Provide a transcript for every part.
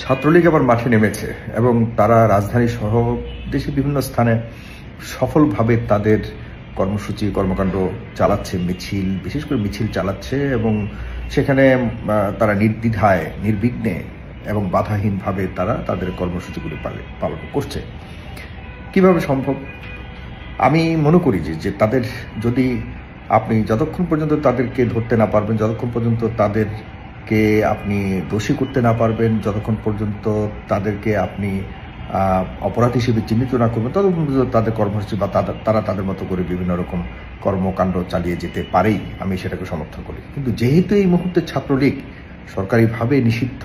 ছাত্রলীগ আবার মাঠে নেমেছে এবং তারা রাজধানী সহ দেশের বিভিন্ন স্থানে সফলভাবে তাদের কর্মসূচি কর্মকাণ্ড চালাচ্ছে, মিছিল, বিশেষ করে মিছিল চালাচ্ছে এবং সেখানে তারা নির্দ্বিধায় নির্বিঘ্নে এবং বাধাহীনভাবে তারা তাদের কর্মসূচিগুলি পালন করছে। কিভাবে সম্ভব? আমি মনে করি যে তাদের যদি আপনি যতক্ষণ পর্যন্ত তাদেরকে ধরতে না পারবেন, যতক্ষণ পর্যন্ত তাদেরকে আপনি দোষী করতে না পারবেন, যতক্ষণ পর্যন্ত তাদেরকে আপনি অপরাধ হিসেবে চিহ্নিত না করবেন, ততক্ষণ পর্যন্ত তাদের কর্মসূচি বা তারা তাদের মতো করে বিভিন্ন রকম কর্মকাণ্ড চালিয়ে যেতে পারেই, আমি সেটাকে সমর্থন করি। কিন্তু যেহেতু এই মুহূর্তে ছাত্রলীগ সরকারিভাবে নিষিদ্ধ,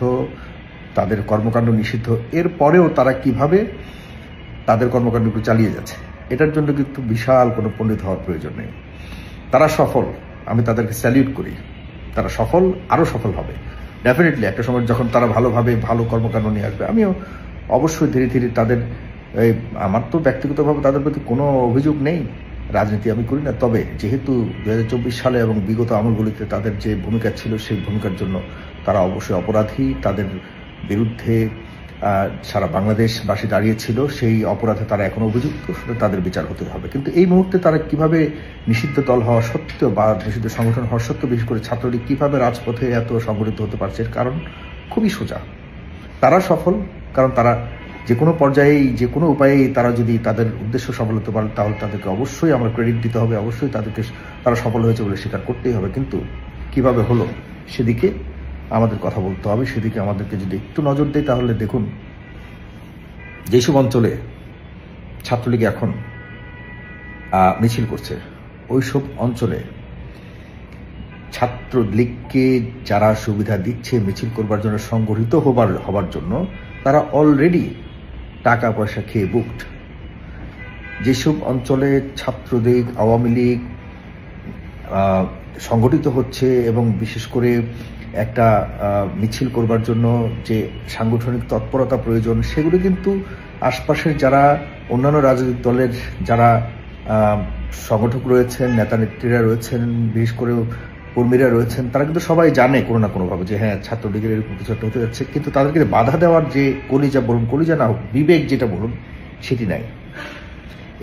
তাদের কর্মকাণ্ড নিষিদ্ধ, এরপরেও তারা কিভাবে তাদের কর্মকাণ্ডগুলো চালিয়ে যাচ্ছে, এটার জন্য কিন্তু বিশাল কোনো পণ্ডিত হওয়ার প্রয়োজন নেই। তারা সফল, আমি তাদেরকে স্যালিউট করি। তারা সফল, আরও সফল হবে ডেফিনেটলি। একটা সময় যখন তারা ভালোভাবে ভালো কর্মকাণ্ড নিয়ে আসবে, আমিও অবশ্যই ধীরে ধীরে তাদের, আমার তো ব্যক্তিগতভাবে তাদের প্রতি কোনো অভিযোগ নেই, রাজনীতি আমি করি না। তবে যেহেতু 2024 সালে এবং বিগত আমলগুলিতে তাদের যে ভূমিকা ছিল, সেই ভূমিকার জন্য তারা অবশ্যই অপরাধী। তাদের বিরুদ্ধে সারা বাংলাদেশবাসী দাঁড়িয়েছিল, সেই অপরাধে তারা এখনো অভিযুক্ত, তাদের বিচার হতে হবে। কিন্তু এই মুহূর্তে তারা কিভাবে নিষিদ্ধ দল হওয়া সত্ত্বেও বা নিষিদ্ধ সংগঠন হওয়া সত্ত্বেও, বিশেষ করে ছাত্রলীগ কিভাবে রাজপথে এত সংগঠিত হতে পারছে, এর কারণ খুবই সোজা। তারা সফল কারণ তারা যে কোনো পর্যায়েই, যে কোনো উপায়েই তারা যদি তাদের উদ্দেশ্য সফল হতে পারে, তাহলে তাদেরকে অবশ্যই আমরা ক্রেডিট দিতে হবে, অবশ্যই তাদেরকে তারা সফল হয়েছে বলে স্বীকার করতেই হবে। কিন্তু কিভাবে হলো সেদিকে আমাদের কথা বলতে হবে। সেদিকে আমাদেরকে যদি একটু নজর দেয়, তাহলে দেখুন যেসব অঞ্চলে ছাত্রলীগ এখন মিছিল করছে, ওইসব অঞ্চলে ছাত্রলীগকে যারা সুবিধা দিচ্ছে মিছিল করবার জন্য, সংগঠিত হবার জন্য, তারা অলরেডি টাকা পয়সা খেয়ে বুকড। যেসব অঞ্চলে ছাত্রলীগ, আওয়ামী লীগ সংগঠিত হচ্ছে এবং বিশেষ করে একটা মিছিল করবার জন্য যে সাংগঠনিক তৎপরতা প্রয়োজন, সেগুলো কিন্তু আশপাশের যারা অন্যান্য রাজনৈতিক দলের যারা সংগঠক রয়েছেন, নেতা নেত্রীরা রয়েছেন, বিশেষ করে কর্মীরা রয়েছেন, তারা কিন্তু সবাই জানে কোনো না কোনোভাবে যে হ্যাঁ ছাত্রলীগের এরকম কিছু একটা হতে যাচ্ছে। কিন্তু তাদেরকে বাধা দেওয়ার যে কলিজা বলুন, কলিজা না হোক, বিবেক যেটা বলুন, সেটি নাই।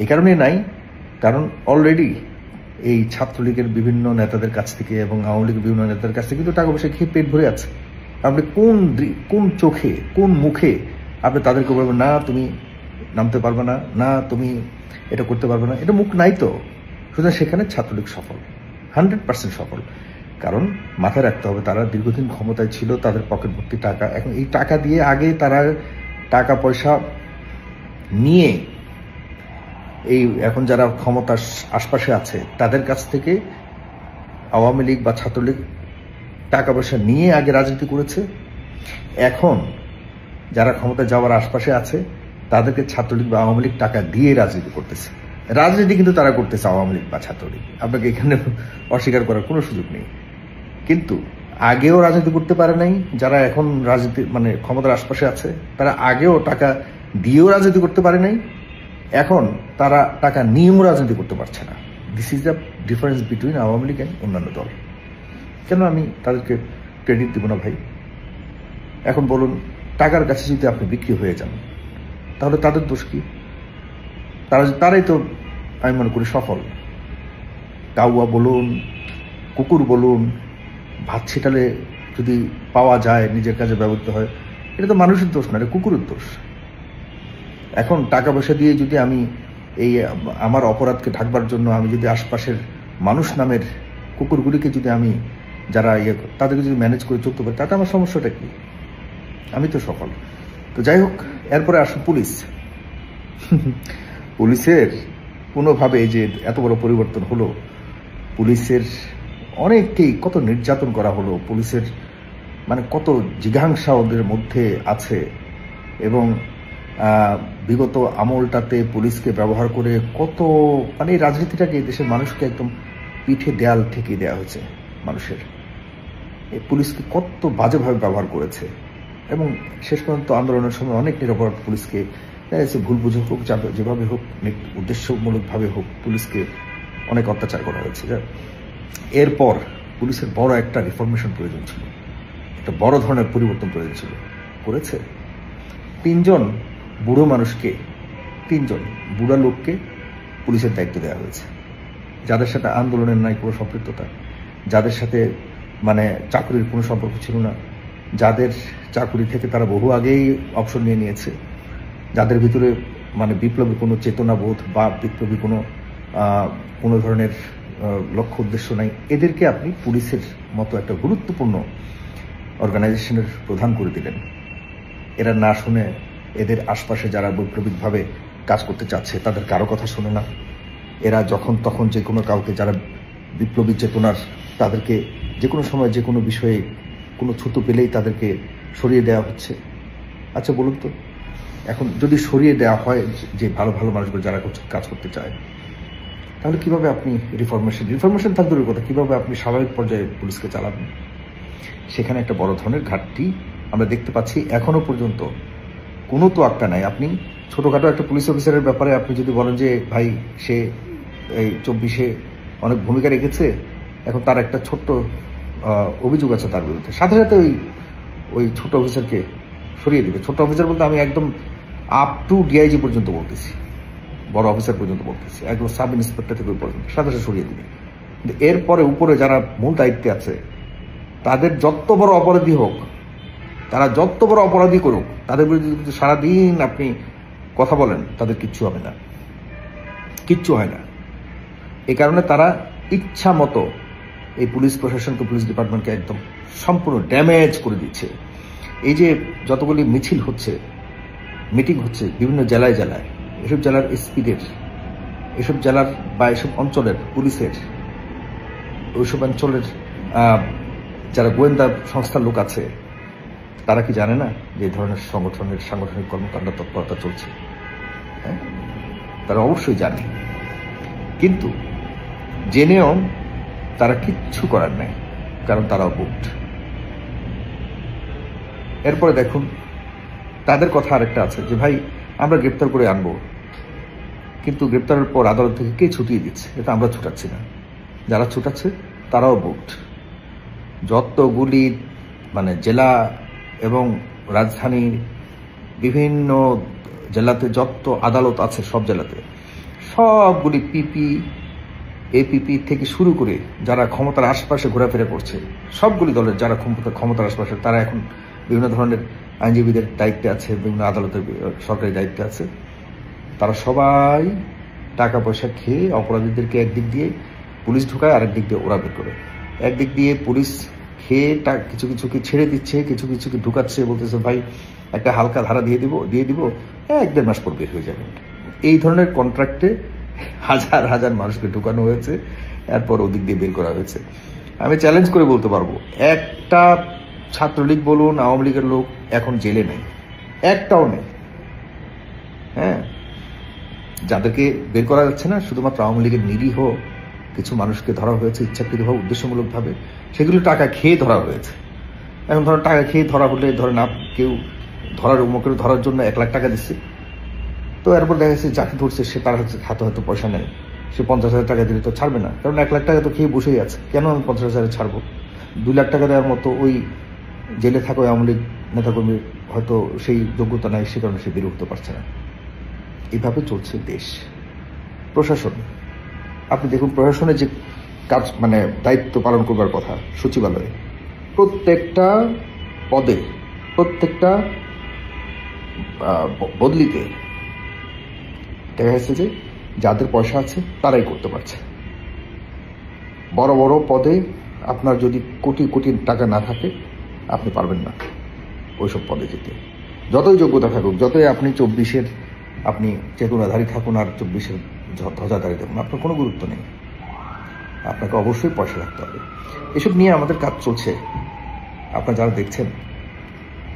এই কারণে নাই কারণ অলরেডি এই ছাত্রলীগের বিভিন্ন নেতাদের কাছ থেকে এবং আওয়ামী লীগের বিভিন্ন নেতাদের কাছ থেকে কিন্তু টাকা পয়সা খেয়ে পেট ভরে আছে। আপনি কোন চোখে, কোন মুখে আপনি তাদেরকে বলবেন না তুমি নামতে পারবে না, না তুমি এটা করতে পারবে না? এটা মুখ নাই তো। সুতরাং সেখানে ছাত্রলীগ সফল, 100% সফল। কারণ মাথায় রাখতে হবে, তারা দীর্ঘদিন ক্ষমতায় ছিল, তাদের পকেট ভর্তি টাকা। এখন এই টাকা দিয়ে আগে তারা টাকা পয়সা নিয়ে এই এখন যারা ক্ষমতার আশপাশে আছে তাদের কাছ থেকে আওয়ামী লীগ বা ছাত্রলীগ টাকা পয়সা নিয়ে আগে রাজনীতি করেছে। এখন যারা ক্ষমতা যাওয়ার আশপাশে আছে তাদেরকে ছাত্রলীগ বা আওয়ামী লীগ টাকা দিয়ে রাজনীতি করতেছে। রাজনীতি কিন্তু তারা করতেছে আওয়ামী লীগ বা ছাত্রলীগ, আপনাকে এখানে অস্বীকার করার কোনো সুযোগ নেই। কিন্তু আগেও রাজনীতি করতে পারে নাই যারা এখন রাজনীতি মানে ক্ষমতার আশপাশে আছে, তারা আগেও টাকা দিয়েও রাজনীতি করতে পারে নাই, এখন তারা টাকা নিয়েও রাজনীতি করতে পারছে না। This is the difference between Awami League and অন্যান্য দল। কেন আমি তাদেরকে ক্রেডিট দিব না ভাই? এখন বলুন, টাকার কাছে যদি আপনি বিক্রি হয়ে যান, তাহলে তাদের দোষ কি? তারাই তো আমি মনে করি সফল। কাউয়া বলুন, কুকুর বলুন, ভাত ছিটালে যদি পাওয়া যায়, নিজের কাজে ব্যবহৃত হয়, এটা তো মানুষের দোষ না, এটা কুকুরের দোষ। এখন টাকা পয়সা দিয়ে যদি আমি এই আমার অপরাধকে ঢাকবার জন্য আমি যদি আশপাশের মানুষ নামের কুকুরগুলিকে যদি আমি যারা তাদেরকে যদি ম্যানেজ করে চলতে পারি, তাতে আমার সমস্যাটা কি? আমি তো সফল। তো যাই হোক, এরপরে আসুন পুলিশ। পুলিশের কোনোভাবে যে এত বড় পরিবর্তন হলো, পুলিশের অনেককেই কত নির্যাতন করা হলো, পুলিশের মানে কত জিঘাংসা ওদের মধ্যে আছে এবং বিগত আমলটাতে পুলিশকে ব্যবহার করে কত মানে এই রাজনীতিটাকে দেশের মানুষকে একদম পিঠে দেয়াল ঠেকিয়ে দেওয়া হয়েছে। মানুষের এই পুলিশকে কত বাজেভাবে ব্যবহার করেছে এবং শেষ পর্যন্ত আন্দোলনের সময় অনেক নিরপরাধ পুলিশকে ভুল বুঝে হোক, যেভাবে হোক, উদ্দেশ্যমূলকভাবে হোক, পুলিশকে অনেক অত্যাচার করা হয়েছে। এরপর পুলিশের বড় একটা রিফরমেশন প্রয়োজন ছিল, একটা বড় ধরনের পরিবর্তন প্রয়োজন ছিল। করেছে? 3জন বুড়ো মানুষকে, 3জন বুড়া লোককে পুলিশের দায়িত্ব দেওয়া হয়েছে, যাদের সাথে আন্দোলনের নাই কোনো সম্পৃক্ততা, যাদের সাথে মানে চাকরির কোনো সম্পর্ক ছিল না, যাদের চাকরি থেকে তারা বহু আগেই অবসর নিয়ে নিয়েছে, যাদের ভিতরে মানে বিপ্লবী কোনো চেতনাবোধ বা বিপ্লবী কোনো ধরনের লক্ষ্য উদ্দেশ্য নাই, এদেরকে আপনি পুলিশের মতো একটা গুরুত্বপূর্ণ অর্গানাইজেশনের প্রধান করে দিলেন। এরা না শুনে এদের আশপাশে যারা বৈপ্লবিকভাবে কাজ করতে চাচ্ছে তাদের কারো কথা শুনে না। এরা যখন তখন যে কোনো কাউকে যারা বিপ্লবী চেতনার, তাদেরকে যে কোনো সময় যে কোনো বিষয়ে কোনো ছুতো পেলেই তাদেরকে সরিয়ে দেওয়া হচ্ছে। আচ্ছা বলুন তো, এখন যদি সরিয়ে দেওয়া হয় যে ভালো ভালো মানুষগুলো যারা কাজ করতে চায়, তাহলে কিভাবে আপনি রিফরমেশন থাকবে ওর কথা, কিভাবে আপনি স্বাভাবিক পর্যায়ে পুলিশকে চালাবেন? সেখানে একটা বড় ধরনের ঘাটতি আমরা দেখতে পাচ্ছি। এখনো পর্যন্ত কোনো তো আক্কা নাই। আপনি ছোটখাটো একটা পুলিশ অফিসারের ব্যাপারে আপনি যদি বলেন যে ভাই সে এই 24-এ অনেক ভূমিকা রেখেছে, এখন তার একটা ছোট্ট অভিযোগ আছে তার বিরুদ্ধে, সাথে সাথে ওই ছোট অফিসারকে সরিয়ে দিবে। ছোট অফিসার বলতে আমি একদম আপ টু ডিআইজি পর্যন্ত বলতেছি, বড় অফিসার পর্যন্ত বলতেছি, একদম সাব ইন্সপেক্টর থেকে ওই পর্যন্ত সাথে সাথে সরিয়ে দিবে। কিন্তু এরপরে উপরে যারা মূল দায়িত্বে আছে, তাদের যত বড় অপরাধী হোক, তারা যত বড় অপরাধী করুক, তাদের বিরুদ্ধে যদি সারাদিন আপনি কথা বলেন, তাদের কিচ্ছু হবে না, কিচ্ছু হয় না। এই কারণে তারা ইচ্ছা মতো এই পুলিশ প্রশাসনকে, পুলিশ ডিপার্টমেন্টকে একদম সম্পূর্ণ ড্যামেজ করে দিচ্ছে। এই যে যতগুলি মিছিল হচ্ছে, মিটিং হচ্ছে বিভিন্ন জেলায় জেলায়, এসব জেলার এসপিদের, এসব জেলার বা এসব অঞ্চলের পুলিশের, ওইসব অঞ্চলের যারা গোয়েন্দা সংস্থার লোক আছে, তারা কি জানে না যে এই ধরনের সাংগঠনিক কর্মকাণ্ড তৎপরতা চলছে? হ্যাঁ, তারা অবশ্যই জানে, কিন্তু জেনেও তারা কিচ্ছু করার নাই, কারণ তারাও বুট। এরপরে দেখুন তাদের কথা আরেকটা আছে যে ভাই আমরা গ্রেপ্তার করে আনবো, কিন্তু গ্রেপ্তারের পর আদালত থেকে কে ছুটিয়ে দিচ্ছে? এটা আমরা ছুটাচ্ছি না, যারা ছুটাচ্ছে তারাও বুট। যতগুলি মানে জেলা এবং রাজধানীর বিভিন্ন জেলাতে যত আদালত আছে, সব জেলাতে সবগুলি পিপি, এপিপি থেকে শুরু করে যারা ক্ষমতার আশপাশে ঘোরাফেরা করছে, সবগুলি দলের যারা ক্ষমতার আশপাশে, তারা এখন বিভিন্ন ধরনের আইনজীবীদের দায়িত্বে আছে, বিভিন্ন আদালতের সরকারি দায়িত্বে আছে। তারা সবাই টাকা পয়সা খেয়ে অপরাধীদেরকে একদিক দিয়ে পুলিশ ঢুকায়, আরেক দিক দিয়ে ওরা বের করে। একদিক দিয়ে পুলিশ খেয়ে কিছু কিছুকে ছেড়ে দিচ্ছে, কিছু কিছুকে ঢুকাচ্ছে, বলতেছে ভাই একটা হালকা ধারা দিয়ে দিব 1-1.5 মাস পর বের হয়ে যাবে। এই ধরনের কন্ট্রাক্টে হাজার হাজার মানুষকে ঢুকানো হয়েছে, এরপর ওদিক দিয়ে বের করা হয়েছে। আমি চ্যালেঞ্জ করে বলতে পারবো, একটা ছাত্রলীগ বলুন, আওয়ামী লীগের লোক এখন জেলে নেই, একটাও নেই। হ্যাঁ, যাদেরকে বের করা যাচ্ছে না, শুধুমাত্র আওয়ামী লীগের নিরীহ কিছু মানুষকে ধরা হয়েছে ইচ্ছাকৃতভাবে, উদ্দেশ্যমূলকভাবে, সেগুলো টাকা খেয়ে ধরা হয়েছে। এখন ধরেন টাকা খেয়ে ধরা হলে, ধরেন কেউ ধরার জন্য 1 লাখ টাকা দিচ্ছে, তো এরপর দেখা যাচ্ছে যাকে ধরছে সে তার হাতে হয়তো পয়সা নেই, সে 50,000 টাকা দিলে তো ছাড়বে না, কারণ 1 লাখ টাকা তো খেয়ে বসেই আছে, কেন আমি 50,000 ছাড়বো? 2 লাখ টাকা দেওয়ার মতো ওই জেলে থাকা আওয়ামী লীগ নেতাকর্মীর হয়তো সেই যোগ্যতা নাই, সে কারণে সে বের হতে পারছে না। এইভাবে চলছে দেশ। প্রশাসন, আপনি দেখুন প্রশাসনের যে কাজ মানে দায়িত্ব পালন করবার কথা, সচিবালয়ে প্রত্যেকটা পদে, প্রত্যেকটা বদলিতে দেখা যাচ্ছে যে যাদের পয়সা আছে তারাই করতে পারছে। বড় বড় পদে আপনার যদি কোটি কোটি টাকা না থাকে, আপনি পারবেন না ওইসব পদে যেতে, যতই যোগ্যতা থাকুক, যতই আপনি 24-এর আপনি চেতনাধারী থাকুন আর 24-এর ধ্বজাধারী থাকুন, আপনার কোনো গুরুত্ব নেই। আপনাকে অবশ্যই পয়সা রাখতে হবে। এসব নিয়ে আমাদের কাজ চলছে। আপনারা যারা দেখছেন,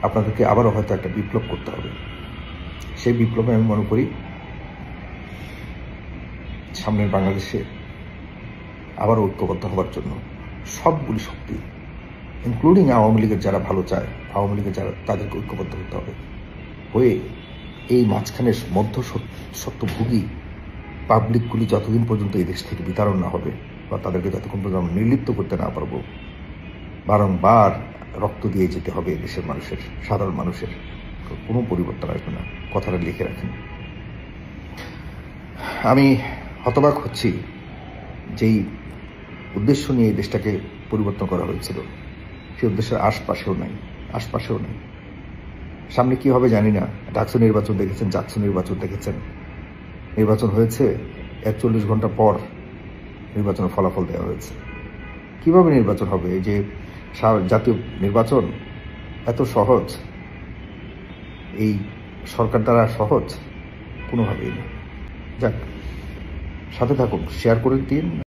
আপনাদেরকে আবারও হয়তো একটা বিপ্লব করতে হবে। সেই বিপ্লবে আমি মনে করি সামনের বাংলাদেশে আবার ঐক্যবদ্ধ হওয়ার জন্য সবগুলি শক্তি, ইনক্লুডিং আওয়ামী লীগের যারা ভালো চায়, আওয়ামী লীগের যারা, তাদেরকে ঐক্যবদ্ধ হতে হবে। হয়ে এই মাঝখানের মধ্যস্বত্বভোগী পাবলিকগুলি যতদিন পর্যন্ত এই দেশ থেকে বিতাড়ন না হবে, বা তাদেরকে যতক্ষণ পর্যন্ত আমরা নির্লিপ্ত করতে না পারবো, বারংবার রক্ত দিয়ে যেতে হবে দেশের মানুষের, সাধারণ মানুষের। কোনো পরিবর্তন আসবে না, কথাটা লিখে রাখেন। আমি হতবাক হচ্ছি যেই উদ্দেশ্য নিয়ে এই দেশটাকে পরিবর্তন করা হয়েছিল সেই উদ্দেশ্যের আশপাশেও নাই। সামনে কি হবে জানি না। ডাকসু নির্বাচন দেখেছেন, জাকসু নির্বাচন দেখেছেন। নির্বাচন হয়েছে ৪১ ঘন্টা পর নির্বাচনের ফলাফল দেওয়া হয়েছে। কিভাবে নির্বাচন হবে? এই যে জাতীয় নির্বাচন এত সহজ, এই সরকার দ্বারা সহজ কোনোভাবেই না। যাক, সাথে থাকুন, শেয়ার করে দিন।